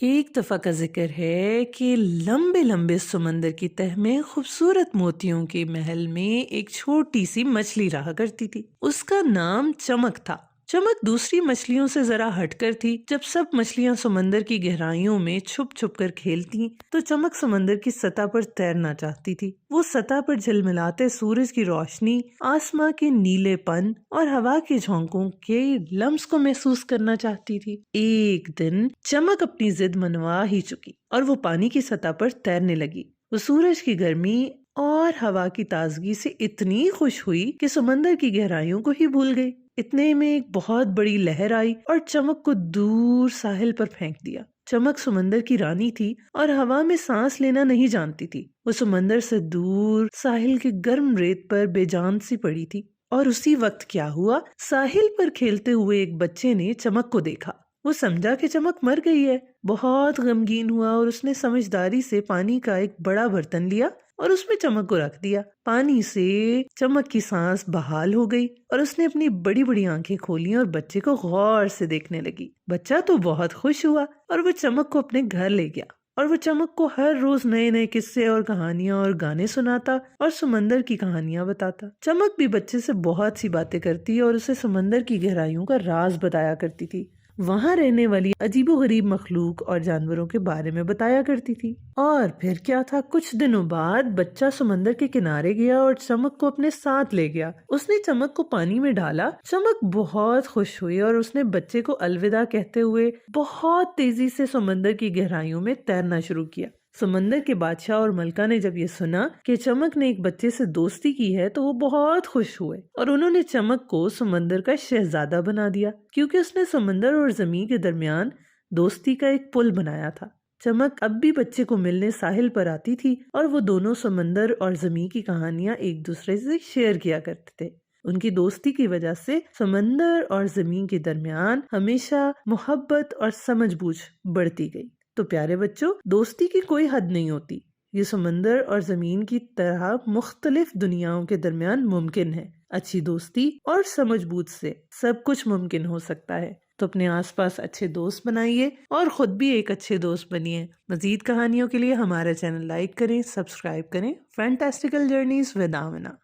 एक दफा का जिक्र है कि लंबे लंबे समंदर की तह में खूबसूरत मोतियों के महल में एक छोटी सी मछली रहा करती थी। उसका नाम चमक था। चमक दूसरी मछलियों से जरा हटकर थी। जब सब मछलियां समंदर की गहराइयों में छुप छुप कर खेलती तो चमक समंदर की सतह पर तैरना चाहती थी। वो सतह पर झिलमिलाते सूरज की रोशनी, आसमां के नीलेपन और हवा के झोंकों के लम्स को महसूस करना चाहती थी। एक दिन चमक अपनी जिद मनवा ही चुकी और वो पानी की सतह पर तैरने लगी। वो सूरज की गर्मी और हवा की ताजगी से इतनी खुश हुई कि समंदर की गहराइयों को ही भूल गई। इतने में एक बहुत बड़ी लहर आई और चमक को दूर साहिल पर फेंक दिया। चमक समंदर की रानी थी और हवा में सांस लेना नहीं जानती थी। वो समंदर से दूर साहिल के गर्म रेत पर बेजान सी पड़ी थी। और उसी वक्त क्या हुआ, साहिल पर खेलते हुए एक बच्चे ने चमक को देखा। वो समझा कि चमक मर गई है। बहुत गमगीन हुआ और उसने समझदारी से पानी का एक बड़ा बर्तन लिया और उसमें चमक को रख दिया। पानी से चमक की सांस बहाल हो गई और उसने अपनी बड़ी बड़ी आंखें खोली और बच्चे को गौर से देखने लगी। बच्चा तो बहुत खुश हुआ और वो चमक को अपने घर ले गया और वो चमक को हर रोज नए नए किस्से और कहानियां और गाने सुनाता और समंदर की कहानियां बताता। चमक भी बच्चे से बहुत सी बातें करती और उसे समंदर की गहराइयों का राज बताया करती थी। वहां रहने वाली अजीबोगरीब मखलूक और जानवरों के बारे में बताया करती थी। और फिर क्या था, कुछ दिनों बाद बच्चा समंदर के किनारे गया और चमक को अपने साथ ले गया। उसने चमक को पानी में डाला। चमक बहुत खुश हुई और उसने बच्चे को अलविदा कहते हुए बहुत तेजी से समंदर की गहराइयों में तैरना शुरू किया। समंदर के बादशाह और मलका ने जब ये सुना कि चमक ने एक बच्चे से दोस्ती की है तो वो बहुत खुश हुए और उन्होंने चमक को समंदर का शहजादा बना दिया, क्योंकि उसने समंदर और जमीन के दरमियान दोस्ती का एक पुल बनाया था। चमक अब भी बच्चे को मिलने साहिल पर आती थी और वो दोनों समंदर और जमीन की कहानियां एक दूसरे से शेयर किया करते थे। उनकी दोस्ती की वजह से समंदर और जमीन के दरमियान हमेशा मोहब्बत और समझबूझ बढ़ती गई। तो प्यारे बच्चों, दोस्ती की कोई हद नहीं होती। ये समंदर और जमीन की तरह मुख्तलिफ दुनियाओं के दरमियान मुमकिन है। अच्छी दोस्ती और समझबूझ से सब कुछ मुमकिन हो सकता है। तो अपने आसपास अच्छे दोस्त बनाइए और खुद भी एक अच्छे दोस्त बनिए। मजीद कहानियों के लिए हमारा चैनल लाइक करें, सब्सक्राइब करें। Fantastical journeys with Amina.